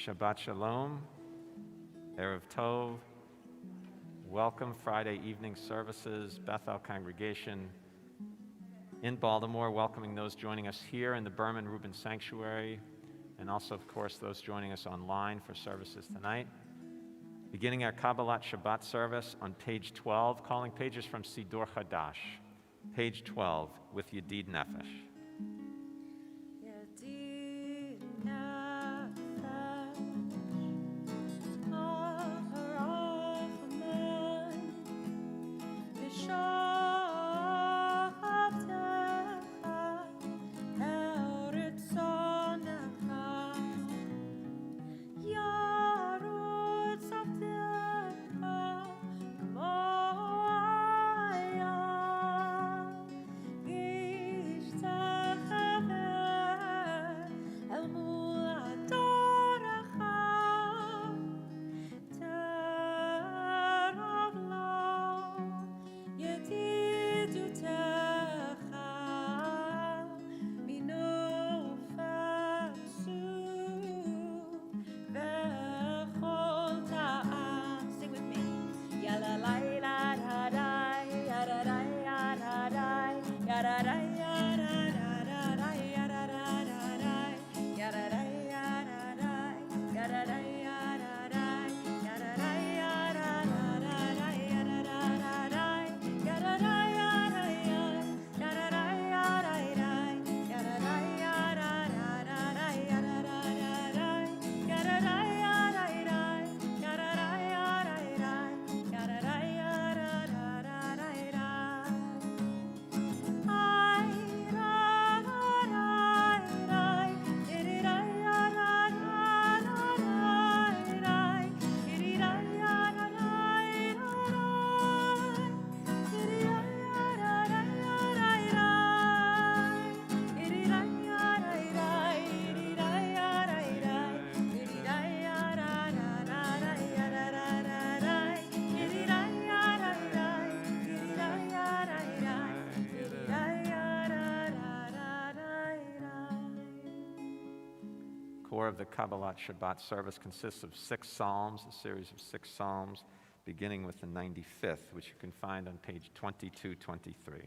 Shabbat Shalom, Erev Tov. Welcome Friday evening services, Bethel congregation in Baltimore, welcoming those joining us here in the Berman Reuben Sanctuary, and also, of course, those joining us online for services tonight. Beginning our Kabbalat Shabbat service on page 12, calling pages from Siddur Chadash, page 12, with Yedid Nefesh. Of the Kabbalat Shabbat service consists of 6 psalms, a series of 6 psalms, beginning with the 95th, which you can find on page 2223.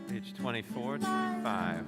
Page 24, 25.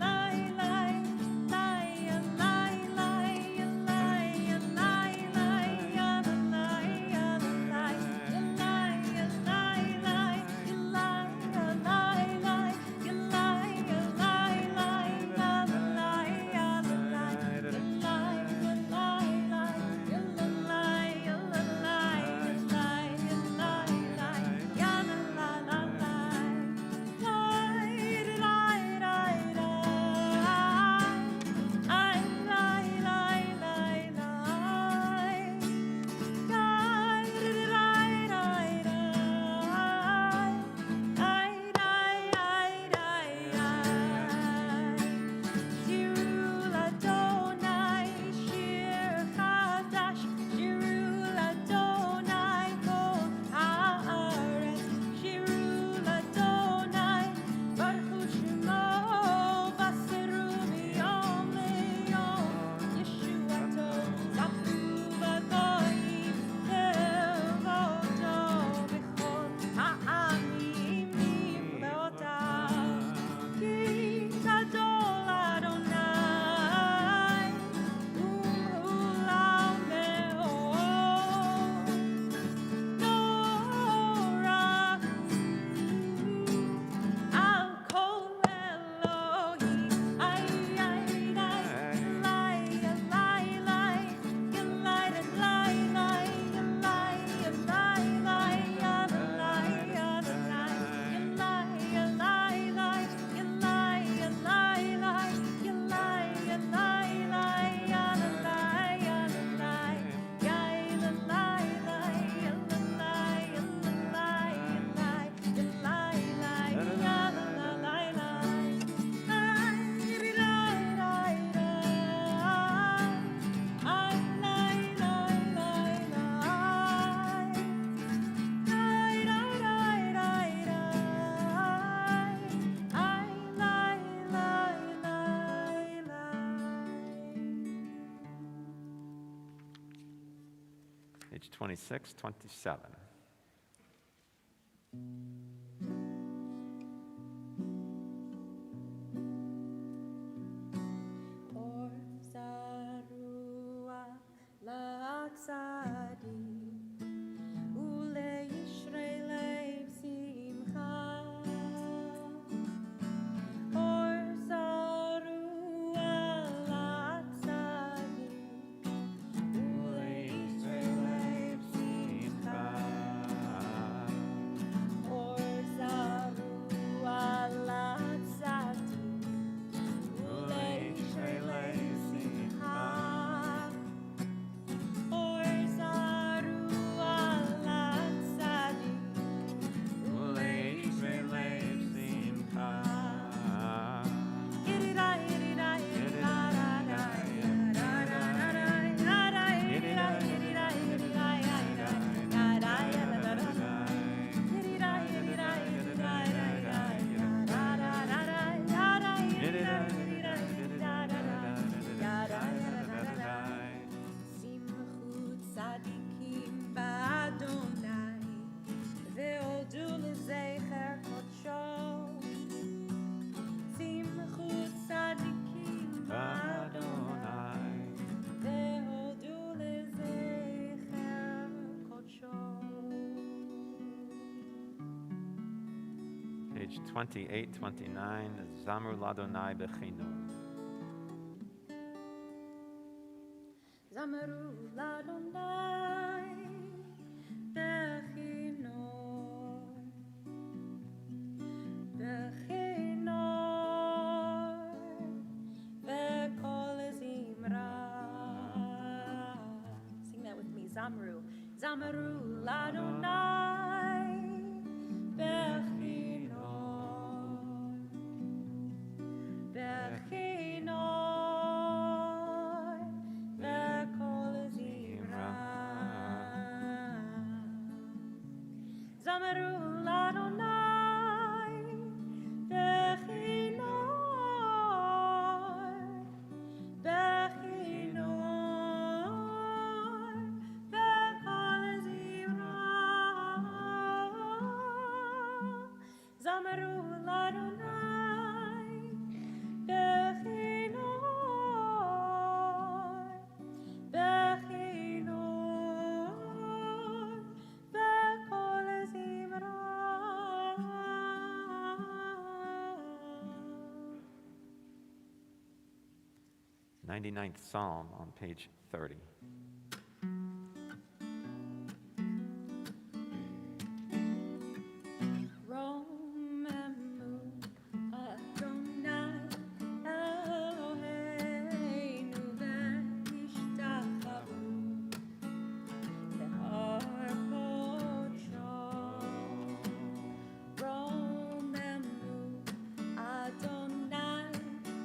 Page 26, 27. Or zarua latzadi ule yishrei lev simcha. Or zarua latzadi ule yishrei lev simcha. Or zarua latzadi ule yishrei lev simcha. Or zarua latzadi ule yishrei lev simcha. Simchut tzadikim ba'Adonai, ve'odu lezecher kodsho. Simchut tzadikim ba'Adonai, ve'odu lezecher kodsho. Page 28, 29. Zamru ladonai bechinu. Zameru l'Adonai bechinor, bechinor, v'kol zimra. Sing that with me, Zamru. Zameru l'Adonai bechinor, bechinor, v'kol zimra. Zameru l'Adonai bechinor, bechinor, v'kol zimra. Zameru l'Adonai bechinor, bechinor, v'kol zimra. Ninety-ninth Psalm on page 30. Romemu Adonai Eloheinu ve'nishtachavu le'ar kodsho. Romemu Adonai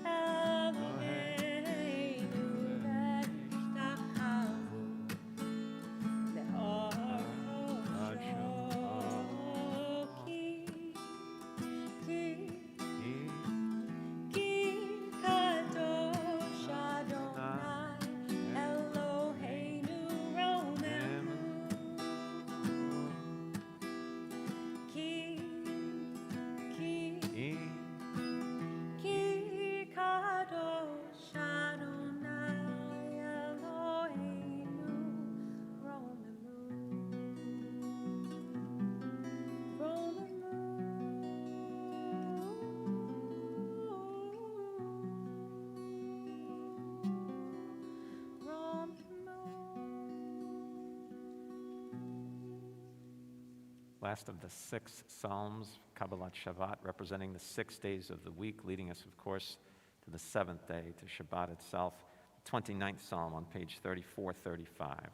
Eloheinu ve'nishtachavu le'ar kodsho. Ki kadosh Adonai Eloheinu romemu. Ki kadosh Adonai Eloheinu romemu. Last of the 6 Psalms, Kabbalat Shabbat, representing the 6 days of the week, leading us, of course, to the 7th day, to Shabbat itself. 29th Psalm on page 34, 35.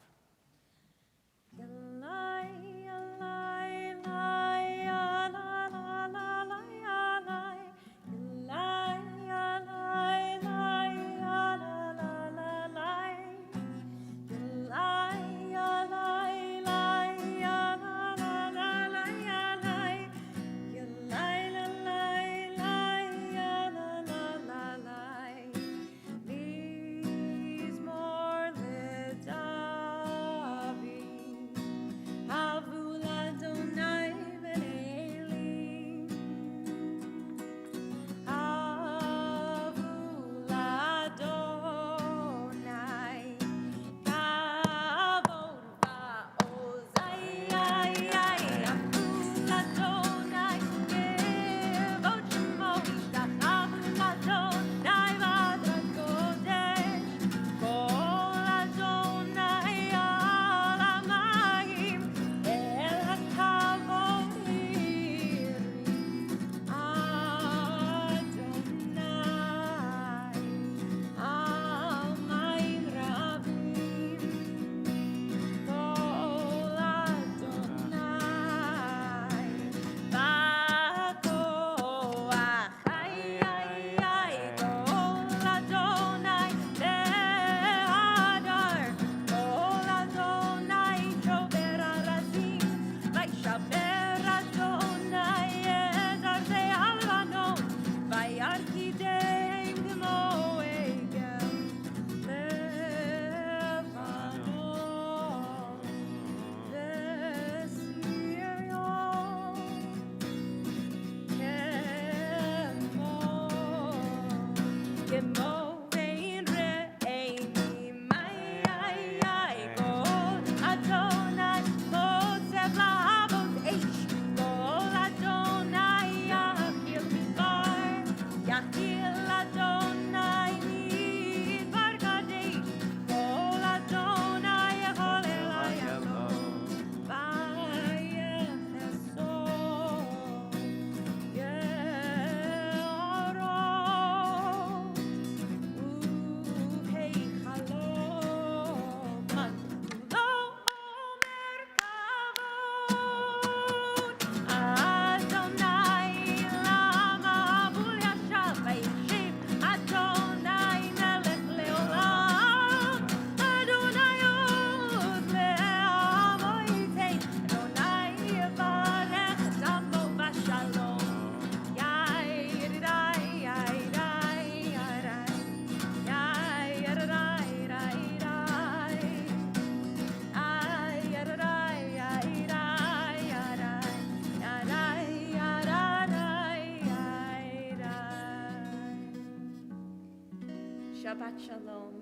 Shabbat Shalom.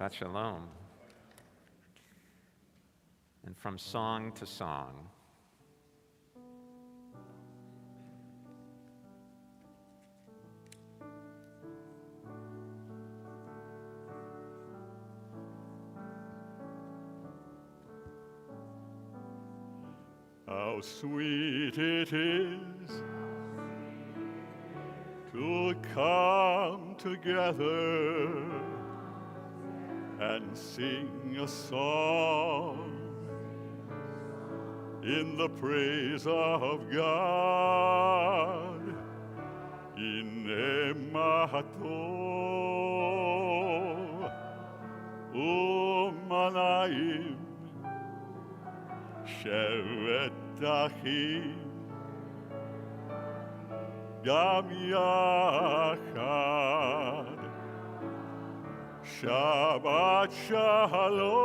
Shabbat Shalom. And from song to song. How sweet it is to come together and sing a song in the praise of God. In emato umanayim sheret achim gam yachad. Shabbat Shalom,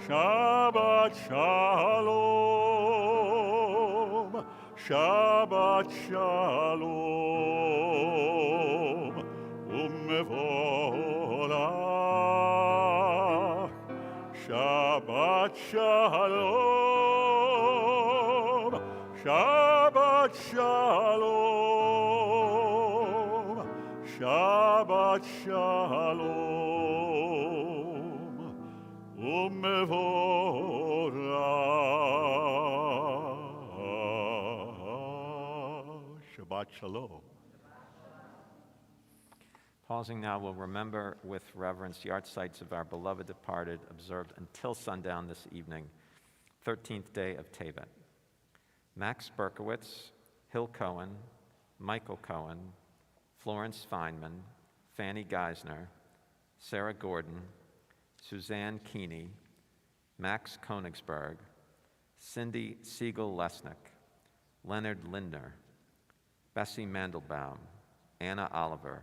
Shabbat Shalom, Shabbat Shalom, umevorach. Shabbat Shalom, Shabbat Shalom, Shabbat Shalom, umevorach. Shabbat Shalom. Pausing now, we'll remember with reverence the art sites of our beloved departed, observed until sundown this evening, 13th day of Tevet. Max Berkowitz, Hill Cohen, Michael Cohen, Florence Feynman, Fanny Geisner, Sarah Gordon, Suzanne Keeney, Max Konigsberg, Cindy Siegel-Lesnick, Leonard Lindner, Bessie Mandelbaum, Anna Oliver,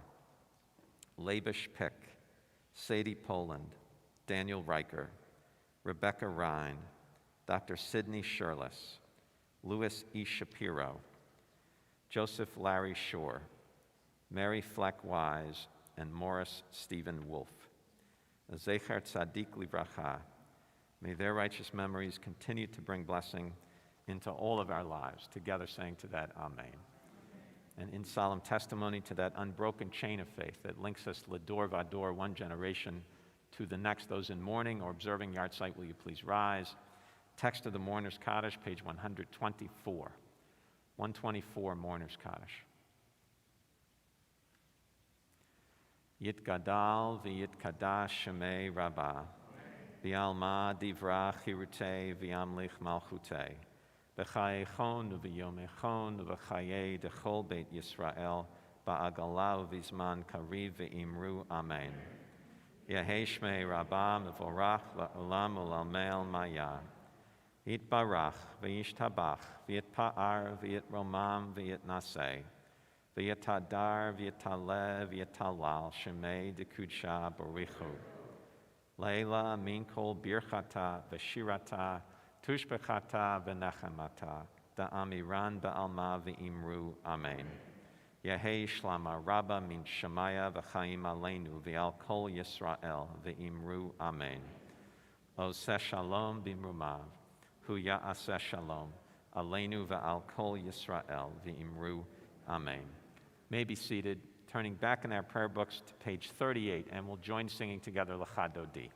Labish Pick, Sadie Poland, Daniel Riker, Rebecca Rhine, Dr. Sidney Shirless, Louis E. Shapiro, Joseph Larry Shore, Mary Fleck Wise, and Morris Stephen Wolfe. Zecher Tzadik Livracha, may their righteous memories continue to bring blessing into all of our lives. Together saying to that, Amen. And in solemn testimony to that unbroken chain of faith that links us Lador Vador, one generation to the next, those in mourning or observing yard site, will you please rise? Text of the Mourner's Kaddish, page 124. 124, Mourner's Kaddish. Yitgadal v'yitkadash shemei Rabbah, v'alma divra chirutei v'yamlich malchutei, v'chayechon v'yomechon v'chayei dechol beit Yisrael, ba'agalau v'zman kariv v'imru Amen. Yehei shmei Rabbah mevorach la'olam u'lamel maya. Yitbarach v'yishtabach v'yitpa'ar v'yitromam v'yitnaseh. V'yatadar, v'yataleh, v'yatalal, shemei dekudsha barichu. Leila minkol birchata, v'shirata, tushbechata, v'nechemata, da'amiran ba'alma v'imru, Amen. Yehi Shlama Rabba min Shemaya v'chaim aleinu v'al kol Yisrael v'imru Amen. Oseh Shalom b'imrumav, hu ya'aseh Shalom, aleinu v'al kol Yisrael v'imru Amen. May be seated, turning back in our prayer books to page 38, and we'll join singing together Lecha Dodi.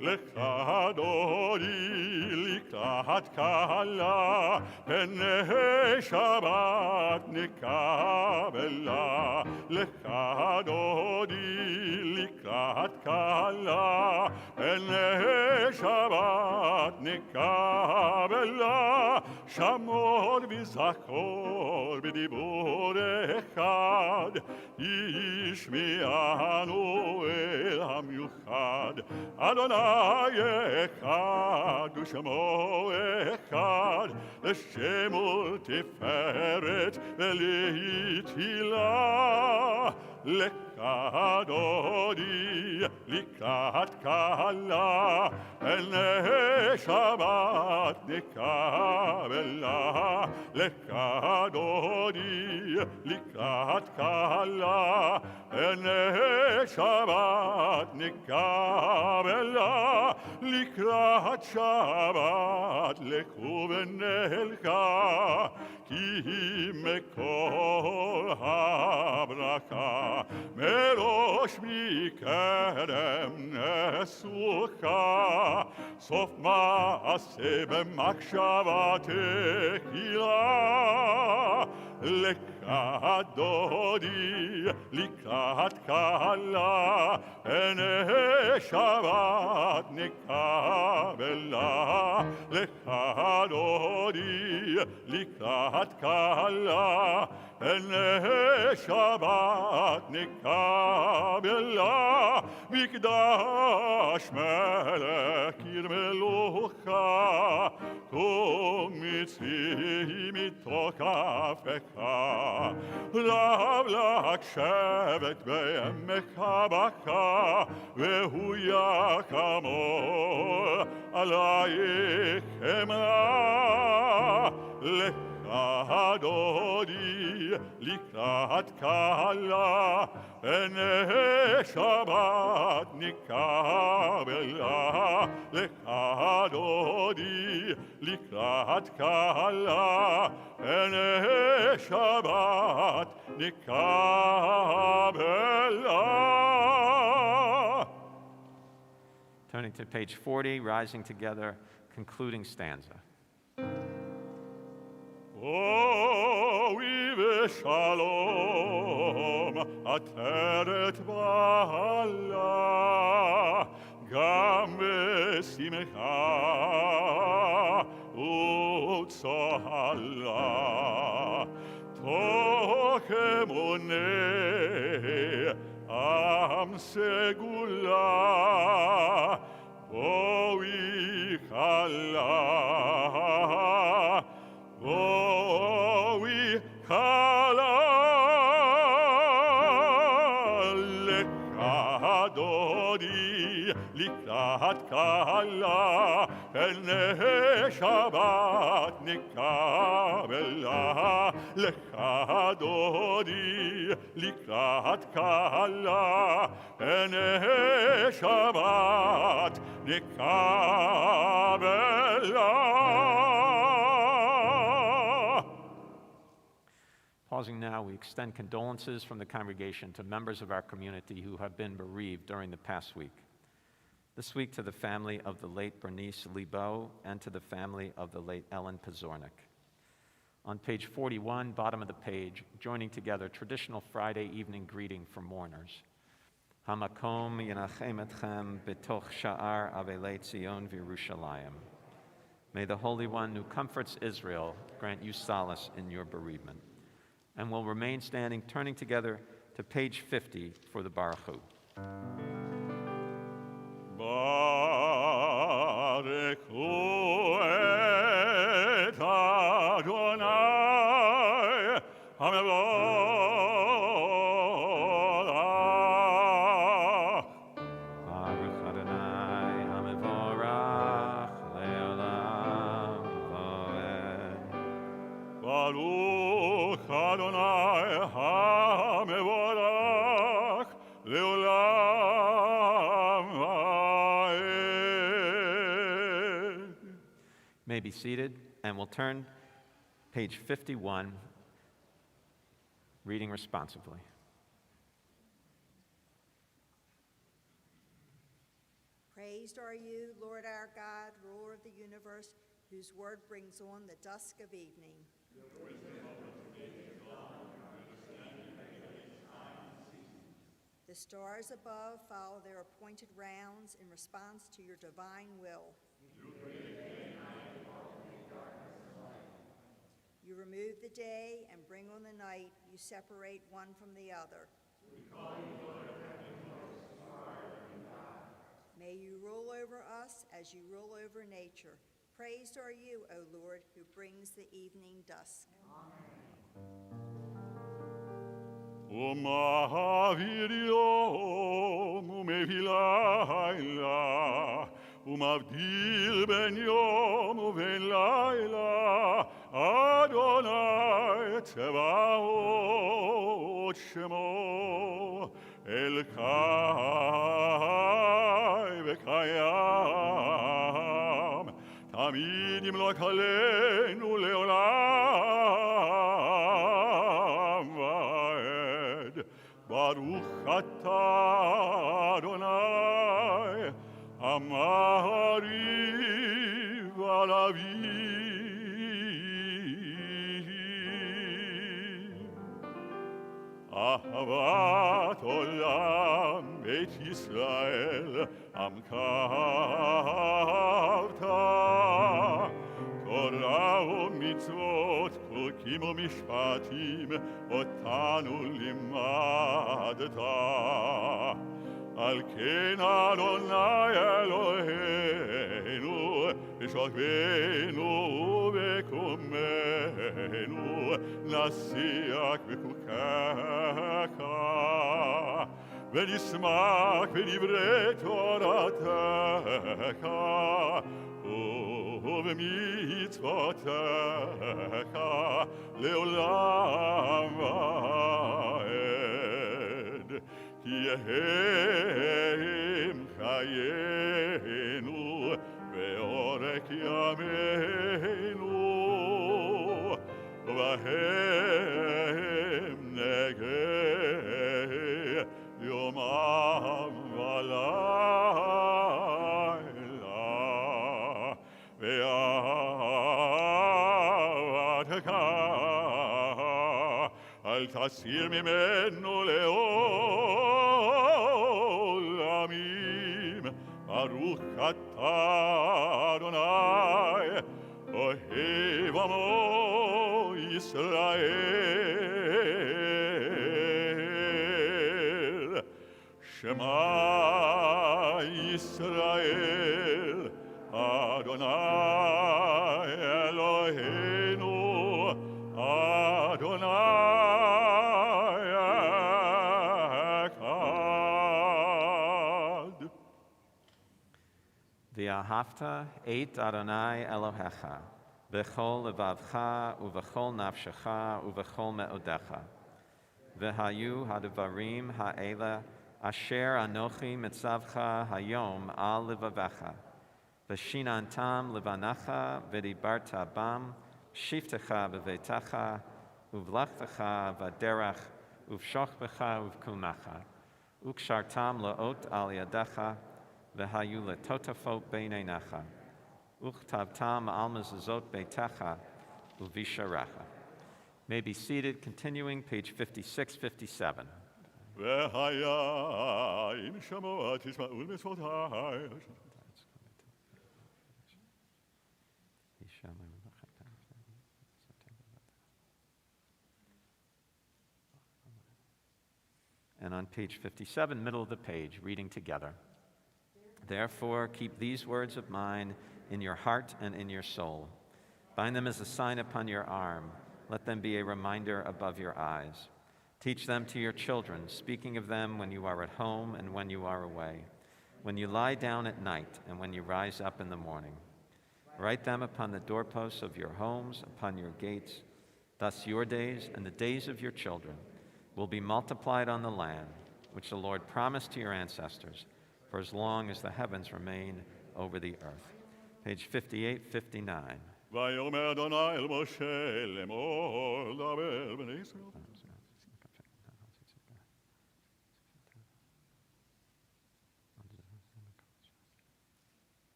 Lecha dodi likrat kala, pnei Shabbat nikabela. Lecha dodi likrat kala, pnei Shabbat nikabela. Shamor v'zachor b'dibur echad, yishmi'anu el hamiuchad. Adonai echad u'shemo echad, l'shemo tiferet v'lihitila. Lecha dodi likrat kala, pnei Shabbat nikabela. Lecha dodi likrat kala, pnei Shabbat nikabela. Likrat Shabbat lechu v'nelcha, ki mekol habraka. Merosh mikerem nesucha, sof ma'aseh b'makshava tehila. Lecha dodi likrat kala, pnei Shabbat nikabela. Lecha dodi likrat kala, pnei Shabbat nikabela. Mikdash melech yirmelucha, kum mitzvi mitokafecha. Rav lak shevet be'emecha baka, vehu yakamol alayich emra. Lecha dodi likrat kala, pnei Shabbat nikabela. Lecha dodi likrat kala, pnei Shabbat nikabela. Turning to page 40, rising together, concluding stanza. Oh, vive shalom, ateret ba'ala, gam besimcha u'tzohala. Toch emunei am segula, boi chala. Voi kala. Lecha dodi likrat kala, pnei Shabbat nikabela. Lecha dodi likrat kala, pnei Shabbat nikabela. Pausing now, we extend condolences from the congregation to members of our community who have been bereaved during the past week. This week to the family of the late Bernice Lebo and to the family of the late Ellen Pazornik. On page 41, bottom of the page, joining together traditional Friday evening greeting for mourners. Hamakom yenachem etchem betoch sha'ar avelei Tzion v'Yerushalayim. May the Holy One who comforts Israel grant you solace in your bereavement. And we'll remain standing, turning together to page 50 for the Baruch Hu. Baruch Hu et Adonai HaMevorach. Baruch Adonai HaMevorach le'olam va'ed. Baruch Adonai HaMevorach Leolam Vaed. May be seated, and we'll turn page 51, reading responsively. Praised are you, Lord our God, ruler of the universe, whose word brings on the dusk of evening. The stars above follow their appointed rounds in response to your divine will. You remove the day and bring on the night. You separate one from the other. May you rule over us as you rule over nature. Praised are you, O Lord, who brings the evening dusk. ומעביר יום ומביא לילה ומבדיל בין יום ובין לילה אדוני צבאות שמו אלוקי וקיים תמיד ימלוך עלינו לעולם ועד ברוך אתה אדוני המעריב על אביו אהבת עולם בית ישראל עמך אהבת תורה ומצוות חוקים ומשפטים אותנו לימדת על כן אדוני אלוהינו בשוכבנו ובקומנו נשיח בחוקיך ונשמח בדברי תורתך ובמצוותיך לעולם ועד כי הם חיינו ואורך ימינו ובהם נגה יומם ולילה ואהבתך אל תסיר ממנו לעולמים ברוך אתה אדוני אוהב עמו ישראל שמע ישראל אדוני אלוהינו אדוני אחד V'ahavta et Adonai Elohecha b'chol levavcha uv'chol nafshecha uv'chol me'odecha v'hayu hadvarim ha'ela asher anochi mitzavcha hayom al levavecha v'shinantam levanacha v'dibarta bam shiftecha b'veitecha uvlachtecha v'derach uv'shochbecha uv'kumacha ukshartam la'ot al yadecha v'hayu letotafot beinenecha uchtavtam al mezuzot beitecha uvisharecha. May be seated, continuing page 56, 57. והיה אם שמוע תשמעו למצוותיי And on page 57, middle of the page, reading together. Therefore, keep these words of mine in your heart and in your soul. Bind them as a sign upon your arm. Let them be a reminder above your eyes. Teach them to your children, speaking of them when you are at home and when you are away, when you lie down at night and when you rise up in the morning. Write them upon the doorposts of your homes, upon your gates. Thus your days and the days of your children will be multiplied on the land, which the Lord promised to your ancestors, for as long as the heavens remain over the earth. Page 58, 59. ויאמר אדוני אל משה לאמור דבר בני ישראל.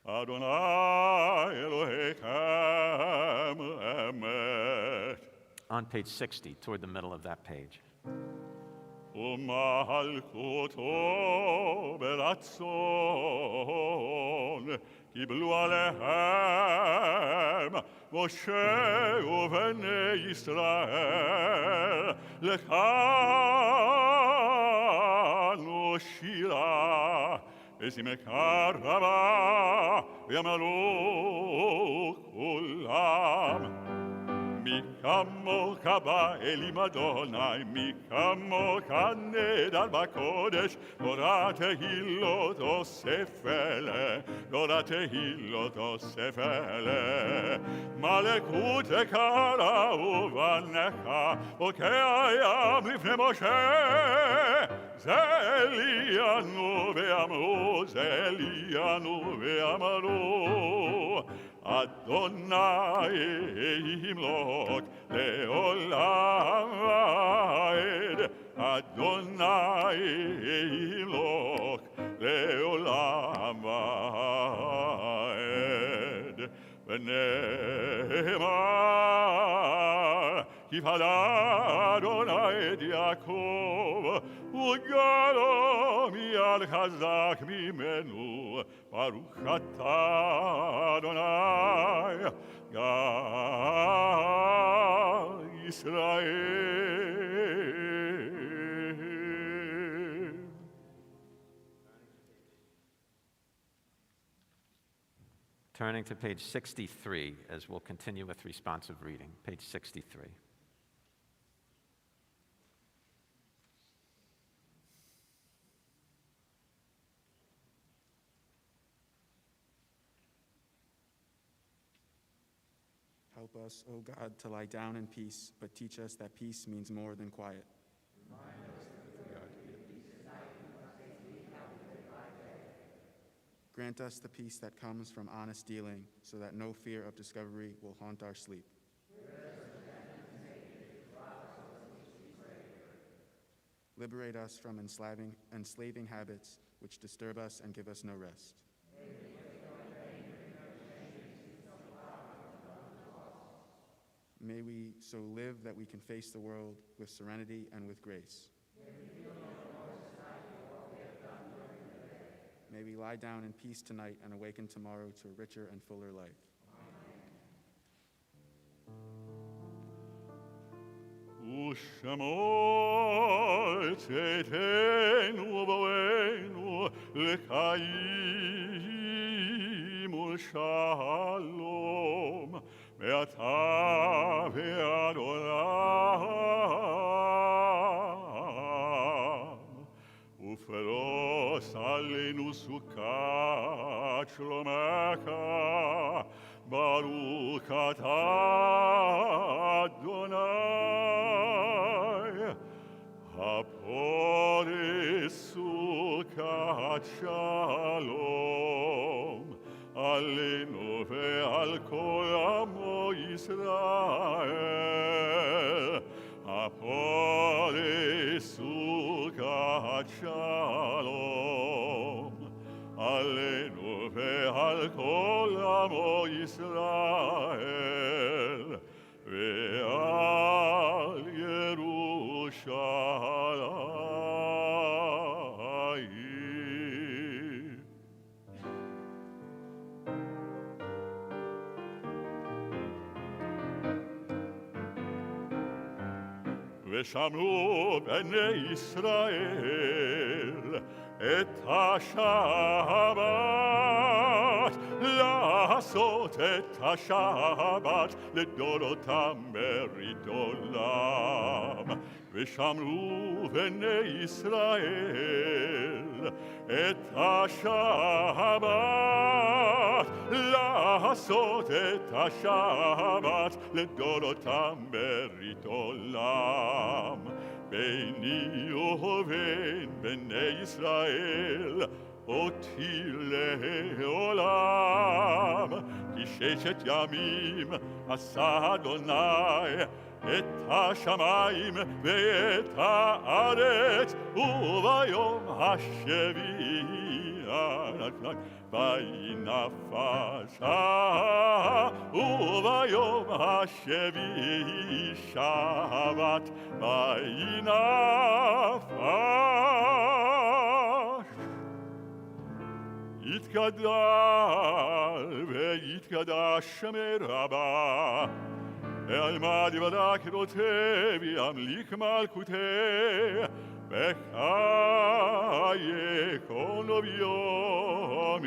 אדוני אלוהיכם אמת. On page 60, toward the middle of that page. ומלכותו ברצון קיבלו עליהם משה ובני ישראל לכאן ושירה ושמחה רבה ויאמרו כולם מי כמוך באלים אדוני, מי כמוך נדר בקודש, תורה תהילות אוסף אלה, תורה תהילות אוסף אלה. מלכות יקרה ובנך, בוקע הים לפני משה, זה עליינו ואמרו, זה עליינו ואמרו. אדוני ימלוך לעולם ועד, אדוני ימלוך לעולם ועד. ונאמר כי פדה אדוני את יעקב וגאלו מיד חזק ממנו. ברוך אתה אדוני גאל ישראל. Turning to page 63, as we'll continue with responsive reading. Page 63. Help us, O God, to lie down in peace, but teach us that peace means more than quiet. Grant us the peace that comes from honest dealing, so that no fear of discovery will haunt our sleep. Liberate us from enslaving habits which disturb us and give us no rest. May we so live that we can face the world with serenity and with grace. May we lie down in peace tonight and awaken tomorrow to a richer and fuller life. ושמור צאתנו ובואנו לחיים ולשלום מעתה ועד עולם ופרוס עלינו סוכת שלומך ברוך אתה אדוני הפורס סוכת שלום עלינו ועל כל עמו ישראל הפורס סוכת שלום עלינו ועל כל עמו ישראל ועל ירושלים. ושמעו בני ישראל את השבת לעשות את השבת לדורותם ברית עולם. ושמרו בני ישראל את השבת, לעשות את השבת לדורותם ברית עולם. ביני ובין בני ישראל אותי לעולם, כי 6 ימים עשה אדוני את השמיים ואת הארץ, וביום השביעי ויהי נפשה, וביום השביעי שבת ויהי נפש. יתגדל ויתקדש מרבה, אלמד יבדק רותה וימליך מלכותה, בחייקון וביום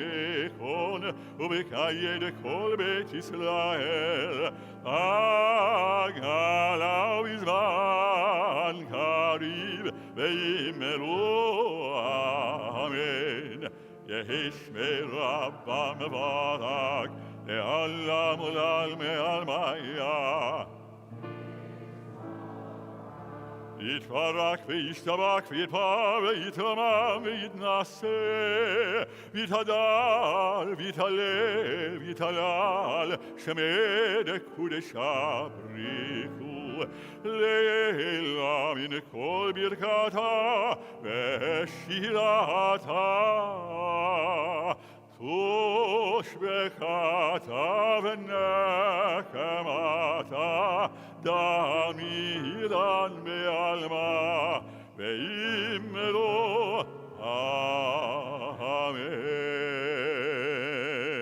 יכון, ובחיי לכל בית ישראל, הגלה ובזמן קריב, ויאמרו אמן. יהי שמי רבה מברך, לעולם ולעלמי עלמיה. יתברך וישתבח ויתפאר ויתרומם ויתנשא, ויתהדר ויתהלל ויתהלל, שמי דקודשה בריחו לעילה מן כל ברכתה ושילתה. תושבחתה ונחמתה, דמידן בעלמה, ואמרו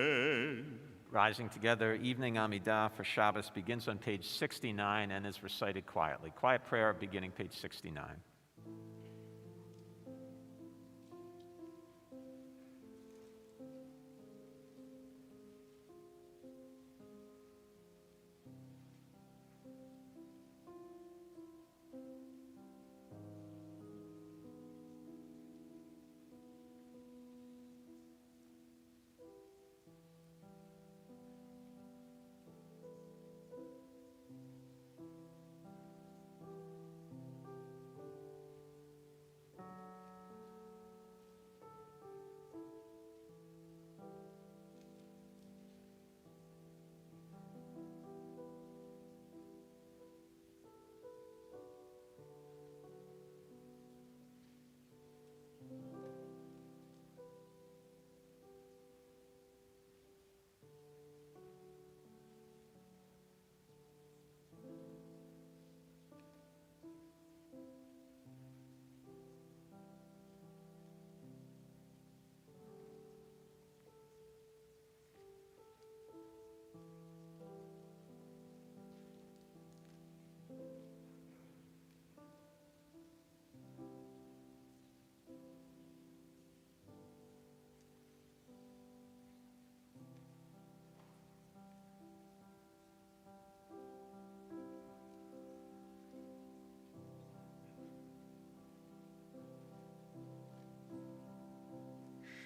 Amen. Rising together, evening Amidah for Shabbos begins on page 69 and is recited quietly. Quiet prayer beginning page 69.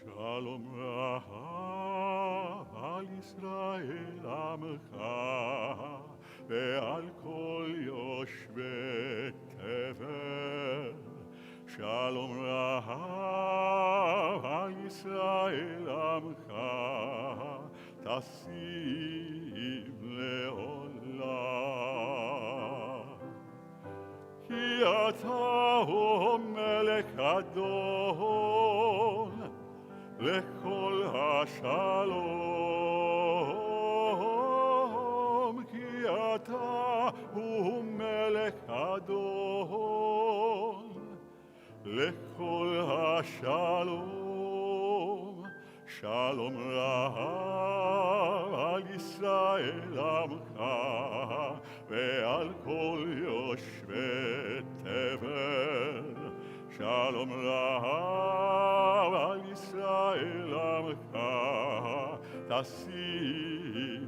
שלום רב על ישראל עמך ועל כל יושבי תבל. שלום רב על ישראל עמך, תשים לעולם. כי אתה הוא מלך אדון לכל השלום. כי אתה הוא מלך אדון לכל השלום. שלום רב על ישראל עמך ועל כל יושבי תבל. שלום רב על ישראל עמך, תשים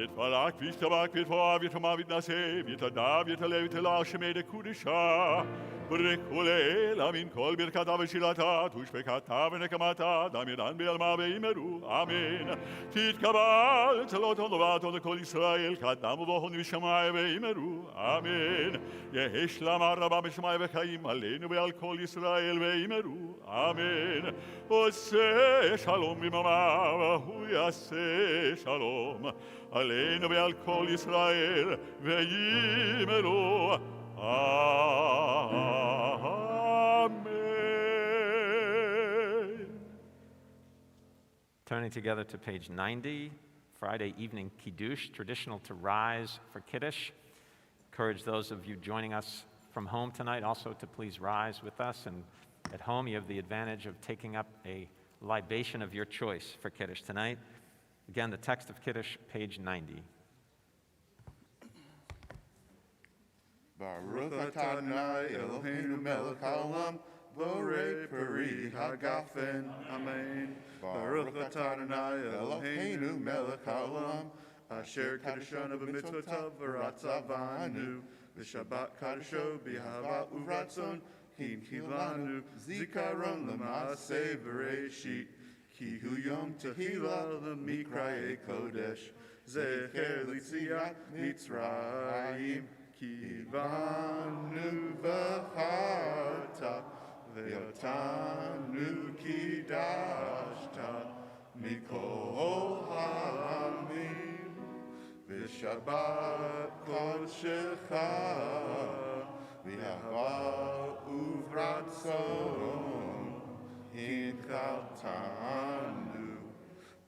Wird verlag, wie Tabak, wird vor, wird Mavit Nase, wird da, wird Levit Lashmede Kudisha. Brekule, Lamin Kol Birkata Veshilata, Tushpekata, Venekamata, Damiran Belma Imeru, Amen. Tit Kabal, Teloton Lovato, the Kol Israel, Kadam Vohon Vishamai Imeru, Amen. Yeheshlam Araba Mishmai Vekaim, Alenu Beal Kol Israel Imeru, Amen. Ose Shalom Bimama, Huyase Shalom, Alenu Beal Kol Israel Imeru. Amen. Turning together to page 90, Friday evening Kiddush, traditional to rise for Kiddush. Encourage those of you joining us from home tonight also to please rise with us. And at home, you have the advantage of taking up a libation of your choice for Kiddush tonight. Again, the text of Kiddush, page 90. Baruch atah Adonai Eloheinu melech haolam, borei peri hagafen. Amen. Baruch atah Adonai Eloheinu melech haolam, asher kadoshanu b'mitzvotav v'ratzavanu, v'shabbat kadosho b'ahava uvratzon, hinkilanu zikaron l'maaseh v'reishit, ki hu yom tehila l'mikrayei kodesh, zecher l'tziat Mitzrayim. Kivanu v'charta, ve'otanu kidashta, mikol ha'amim, v'shabbat kodshecha, v'ahava uvratzon, hinchaltanu,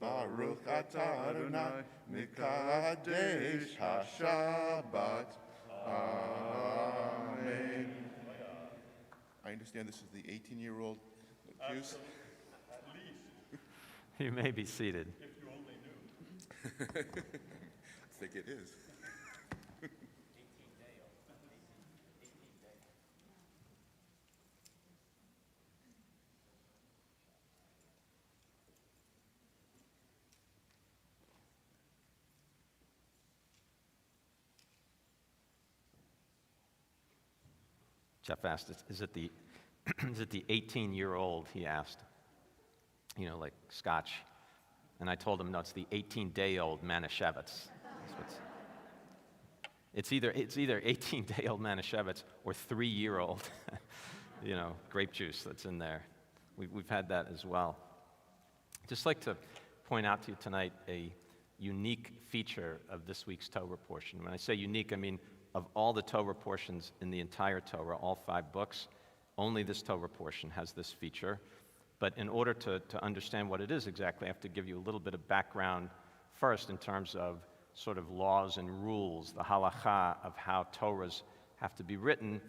Baruch atah Adonai, mikadesh ha'shabbat. Amen. I understand this is the 18-year-old juice. You may be seated. If you only knew. I think it is. Jeff asked, is it the 18-year-old, he asked, you know, like Scotch. And I told him, no, it's the 18-day-old Manischewitz. It's either 18-day-old Manischewitz or 3-year-old, you know, grape juice that's in there. We've had that as well. I'd just like to point out to you tonight a unique feature of this week's Torah portion. When I say unique, I mean of all the Torah portions in the entire Torah, all 5 books, only this Torah portion has this feature. But in order to understand what it is exactly, I have to give you a little bit of background first in terms of sort of laws and rules, the halakha of how Torahs have to be written.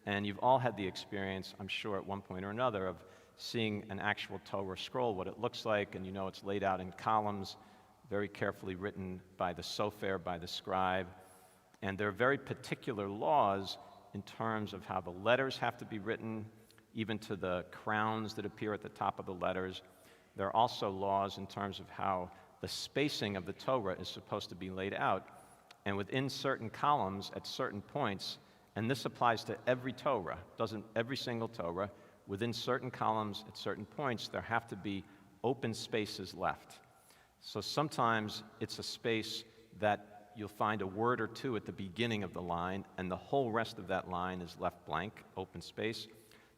And you've all had the experience, I'm sure, at one point or another, of seeing an actual Torah scroll, what it looks like, and you know it's laid out in columns, very carefully written by the sofer, by the scribe. And there are very particular laws in terms of how the letters have to be written, even to the crowns that appear at the top of the letters. There are also laws in terms of how the spacing of the Torah is supposed to be laid out. And within certain columns at certain points, and this applies to every Torah, every single Torah, within certain columns at certain points, there have to be open spaces left. So sometimes it's a space that you'll find a word or two at the beginning of the line, and the whole rest of that line is left blank, open space.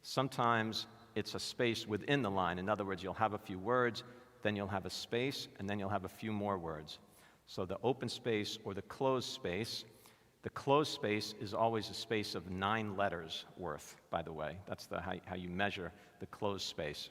Sometimes it's a space within the line. In other words, you'll have a few words, then you'll have a space, and then you'll have a few more words. So the open space or the closed space is always a space of 9 letters worth, by the way. That's how you measure the closed space.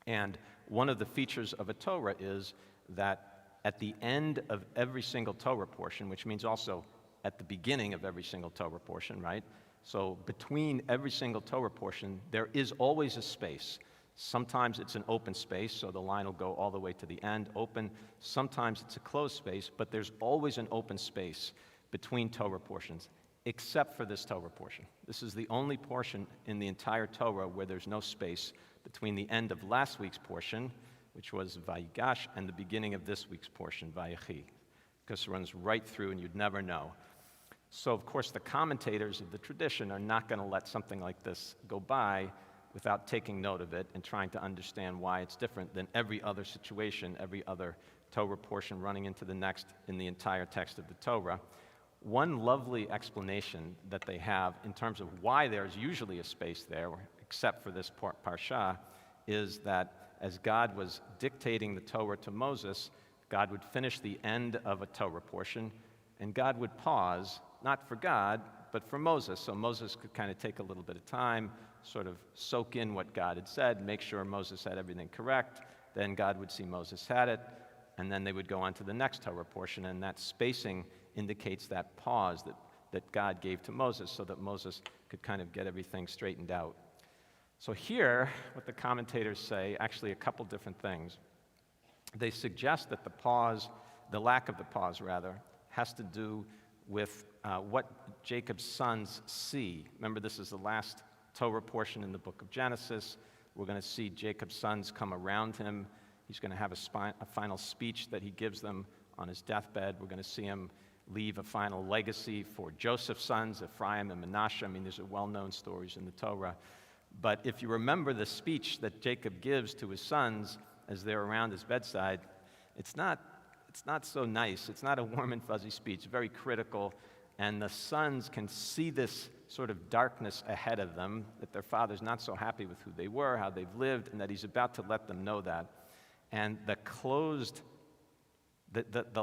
And one of the features of a Torah is that at the end of every single Torah portion, which means also at the beginning of every single Torah portion, right? So between every single Torah portion, there is always a space. Sometimes it's an open space, so the line will go all the way to the end, open. Sometimes it's a closed space, but there's always an open space between Torah portions, except for this Torah portion. This is the only portion in the entire Torah where there's no space between the end of last week's portion, which was Vayigash, and the beginning of this week's portion, Vayechi. because it runs right through and you'd never know. So, of course, the commentators of the tradition are not going to let something like this go by without taking note of it and trying to understand why it's different than every other situation, every other Torah portion running into the next in the entire text of the Torah. One lovely explanation that they have in terms of why there's usually a space there, except for this parsha, is that as God was dictating the Torah to Moses, God would finish the end of a Torah portion, and God would pause, not for God, but for Moses. So Moses could kind of take a little bit of time, sort of soak in what God had said, make sure Moses had everything correct. Then God would see Moses had it, and then they would go on to the next Torah portion, and that spacing indicates that pause that God gave to Moses so that Moses could kind of get everything straightened out. So here, what the commentators say, actually a couple different things. They suggest that the lack of the pause rather, has to do with what Jacob's sons see. Remember, this is the last Torah portion in the book of Genesis. We're going to see Jacob's sons come around him. He's going to have a final speech that he gives them on his deathbed. We're going to see him leave a final legacy for Joseph's sons, Ephraim and Manasseh. I mean, these are well-known stories in the Torah. But if you remember the speech that Jacob gives to his sons as they're around his bedside, it's not so nice. It's not a warm and fuzzy speech. It's very critical. And the sons can see this sort of darkness ahead of them, that their father's not so happy with who they were, how they've lived, and that he's about to let them know that. And the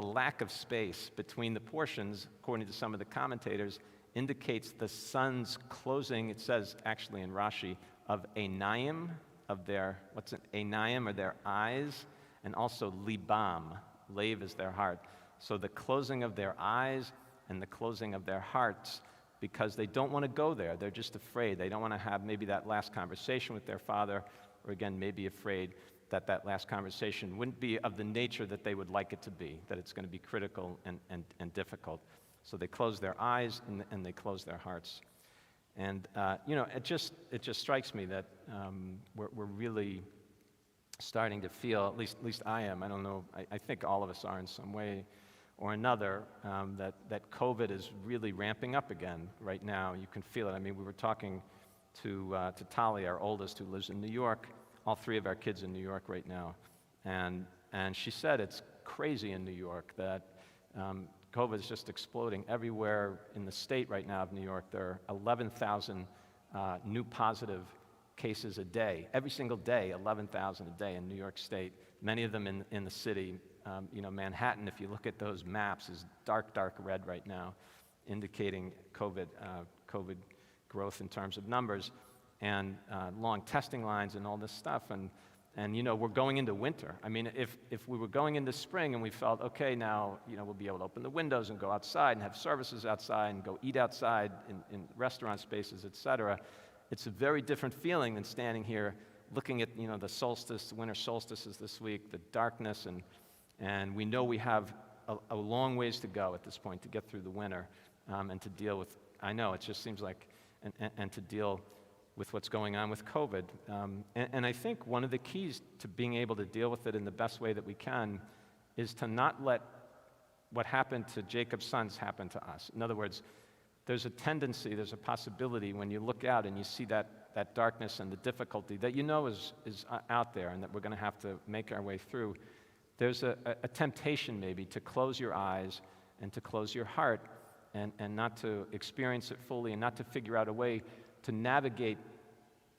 lack of space between the portions, according to some of the commentators, indicates the sons closing, it says actually in Rashi, of einayim, of their, what's an einayim, or their eyes, and also libam, lev is their heart. So the closing of their eyes and the closing of their hearts, because they don't want to go there. They're just afraid. They don't want to have maybe that last conversation with their father, or again, maybe afraid that last conversation wouldn't be of the nature that they would like it to be, that it's going to be critical and difficult. So they close their eyes and they close their hearts. And, it just strikes me that we're really starting to feel, at least I am, I don't know, I think all of us are in some way or another, that COVID is really ramping up again right now. You can feel it. I mean, we were talking to Tali, our oldest, who lives in New York, all three of our kids in New York right now. And she said it's crazy in New York that COVID is just exploding everywhere in the state right now of New York. There are 11,000 new positive cases a day. Every single day, 11,000 a day in New York State. Many of them in the city. Manhattan, if you look at those maps, is dark red right now, indicating COVID growth in terms of numbers, and long testing lines and all this stuff. And we're going into winter. I mean, if we were going into spring and we felt, okay, now, we'll be able to open the windows and go outside and have services outside and go eat outside in restaurant spaces, et cetera, it's a very different feeling than standing here looking at, the solstice, the winter solstice is this week, the darkness, and we know we have a long ways to go at this point to get through the winter and to deal with, I know, it just seems like, and to deal with what's going on with COVID. And I think one of the keys to being able to deal with it in the best way that we can is to not let what happened to Jacob's sons happen to us. In other words, there's a tendency, there's a possibility when you look out and you see that darkness and the difficulty that is out there and that we're going to have to make our way through. There's a temptation maybe to close your eyes and to close your heart and not to experience it fully and not to figure out a way to navigate,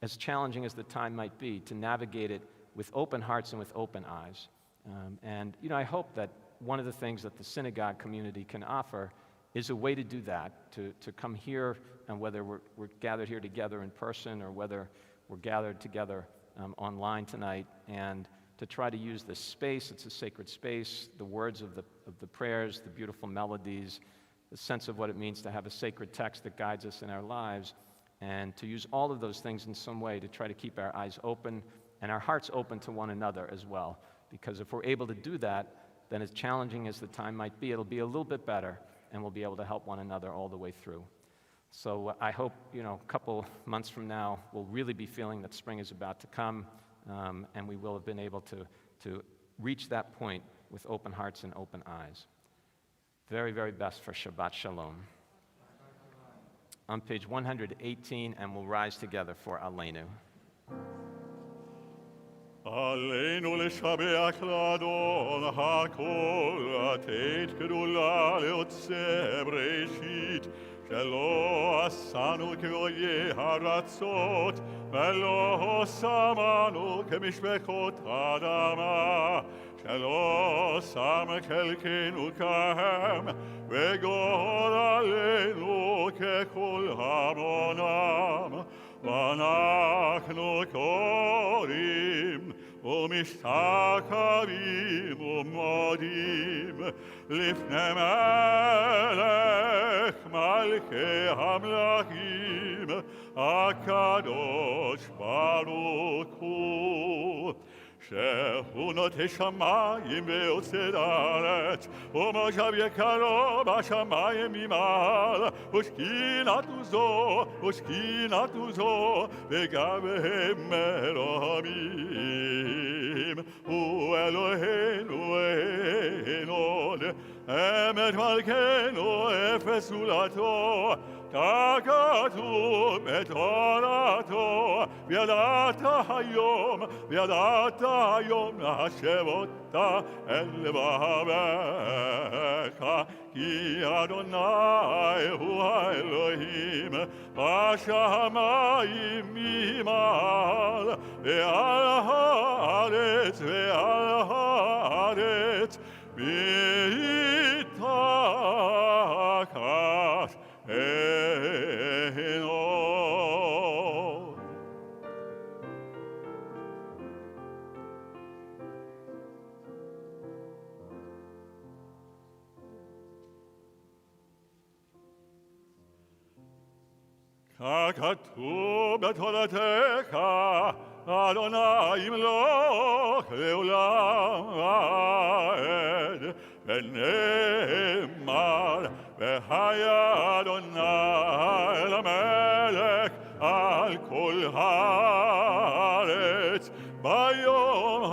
as challenging as the time might be, to navigate it with open hearts and with open eyes. I hope that one of the things that the synagogue community can offer is a way to do that, to come here, and whether we're gathered here together in person or whether we're gathered together online tonight, and to try to use this space. It's a sacred space, the words of the prayers, the beautiful melodies, the sense of what it means to have a sacred text that guides us in our lives, and to use all of those things in some way to try to keep our eyes open and our hearts open to one another as well. Because if we're able to do that, then as challenging as the time might be, it'll be a little bit better, and we'll be able to help one another all the way through. So I hope, a couple months from now, we'll really be feeling that spring is about to come, and we will have been able to reach that point with open hearts and open eyes. very, very best for Shabbat Shalom. On page 118, and we'll rise together for Aleinu. עלינו לשבח לאדון הכל, לתת גדולה ליוצא בראשית, שלא עשנו כגויי ארצות, ולא שמנו כמשפחות אדמה, שלא שם חלקנו כהם, וגורלנו ככל המונם. ואנחנו קוראים ומשתחווים ומודים לפני מלך מלכי המלכים הקדוש ברוך הוא. שהוא נוטה שמיים ויוצר הארץ, ומושב יקרו בשמיים ממעל, ושכינתו זו, וגם הם מרמים. הוא אלוהינו אין עוד, אמת מלכנו אפס זולתו, ככתוב בתורתו, וידעת היום להשב אותה אל לבביך, כי אדוני הוא האלוהים בשמיים ממעל, ועל הארץ מתחת אין עוד. ככתוב בתורתך, אדוני ימלוך לעולם ועד, ונאמר והיה אדוני למלך על כל הארץ. ביום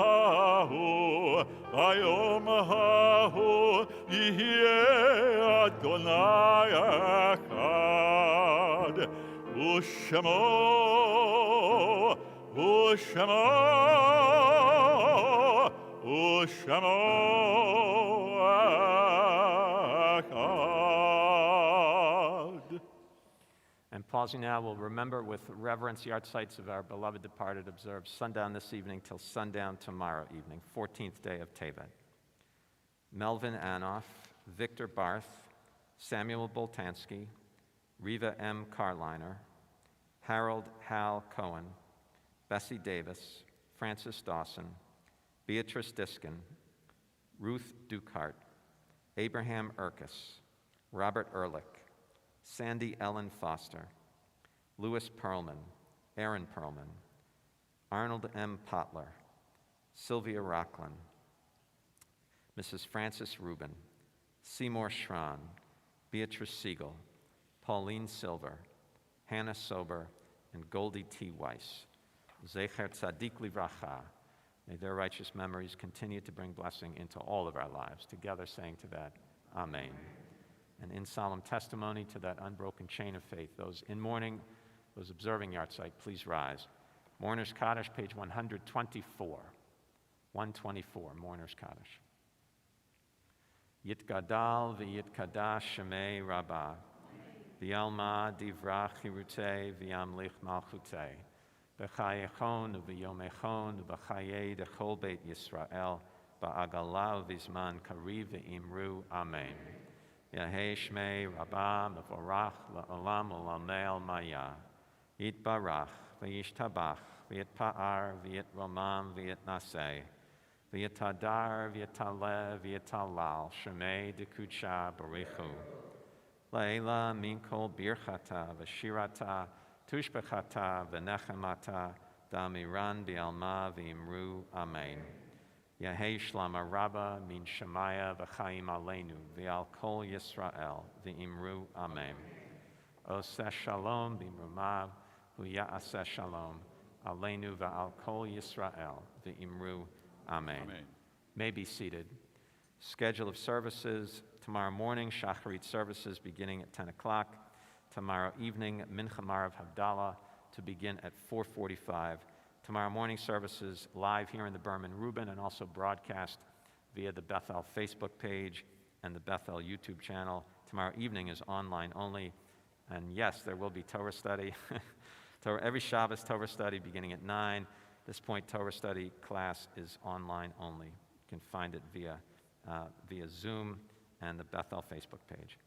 ההוא יהיה אדוני אחד, ושמו אחד. And pausing now, we'll remember with reverence the art sites of our beloved departed observed sundown this evening till sundown tomorrow evening, 14th day of Tevet. Melvin Anoff, Victor Barth, Samuel Boltansky, Riva M. Carliner, Harold Hal Cohen, Bessie Davis, Francis Dawson, Beatrice Diskin, Ruth Dukart, Abraham Urkis, Robert Ehrlich, Sandy Ellen Foster, Louis Perlman, Aaron Perlman, Arnold M. Potler, Sylvia Rockland, Mrs. Frances Rubin, Seymour Schran, Beatrice Siegel, Pauline Silver, Hannah Sober, and Goldie T. Weiss. Zecher Tzadik Livracha. May their righteous memories continue to bring blessing into all of our lives. Together saying to that, Amen. And in solemn testimony to that unbroken chain of faith, those in mourning, those observing yahrzeit, please rise. Mourner's Kaddish, page 124. 124, Mourner's Kaddish. Yitgadal v'yitkadash shemei rabbah. V'yalma divrach hirutei v'yamlich malchutei. B'chayechon v'yomechon v'chayei dechol beit Yisrael. Ba'agala v'zman kariv v'imru. Amen. Yahei shmei rabbah mevorach la'olam u'lamei al-maya. Yitbarach v'yishtabach v'yitpa'ar v'yitromam v'yitnaseh. V'yitadar v'yitaleh v'yitalal shemei dekudsha barichu. Leila min kol birchata v'shirata tushbechata v'nechemata damiran bi'alma v'imru. Amen. Yahei shlama rabba min shemaya v'chaim aleinu v'al kol Yisrael v'imru. Amen. Oseh shalom b'imrumav v'ya'aseh shalom aleinu v'al kol Yisrael v'imru. Amen. Amen. May be seated. Schedule of services Tomorrow morning, Shacharit services beginning at 10 o'clock. Tomorrow evening, Mincha Marav Havdalah to begin at 4:45. Tomorrow morning services live here in the Berman Reuben and also broadcast via the Bethel Facebook page and the Bethel YouTube channel. Tomorrow evening is online only. And yes, there will be Torah study. Every Shabbos Torah study beginning at 9. At this point, Torah study class is online only. You can find it via Zoom and the Bethel Facebook page.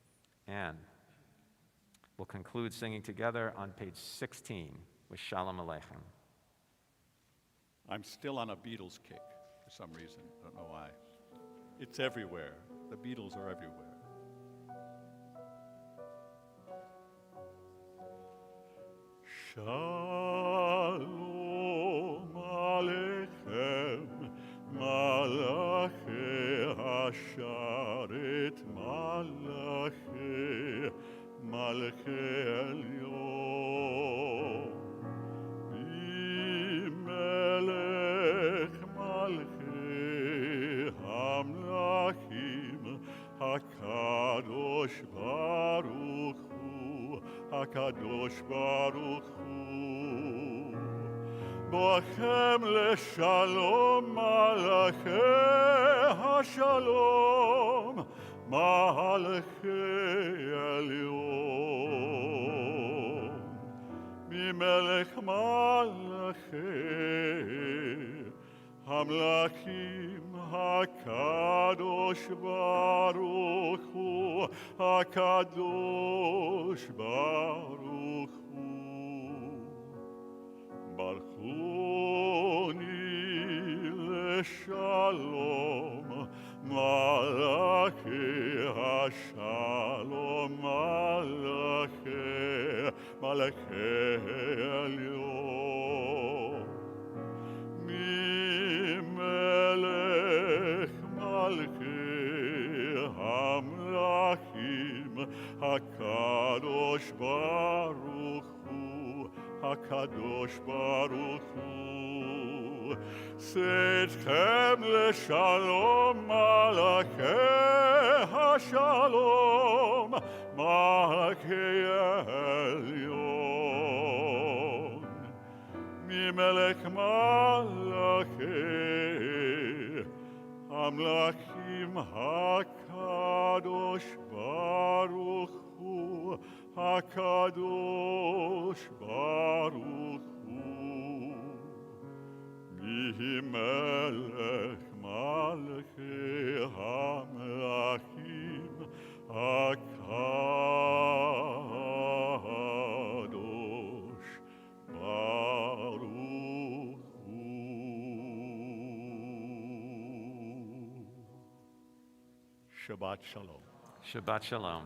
And we'll conclude singing together on page 16 with Shalom Aleichem. I'm still on a Beatles kick for some reason. I don't know why. It's everywhere. The Beatles are everywhere. Shalom Aleichem, Malachi Hasharet, Malachi, Malachi Elyon. Bimelech Malchi Hamlachim, HaKadosh Baruch Hu, HaKadosh Baruch Hu. Boachem leshalom malachi hashalom, malachi elyon. Mimelech malachi hamlachim HaKadosh Baruch Hu, HaKadosh Baruch Hu. Baruchuni leshalom, Malachi hashalom, Malachi elyon. Mimelech malchi hamlachim, HaKadosh Baruch Hu, HaKadosh Baruch Hu. Seitchem leshalom, Malachi hashalom, Malachi elyon. Mimelech Malachi Hamlachim HaKadosh Baruch Hu, HaKadosh Baruch Hu. Mimelech Malachi Hamlachim HaKadosh Baruch Hu. Shabbat Shalom. Shabbat Shalom.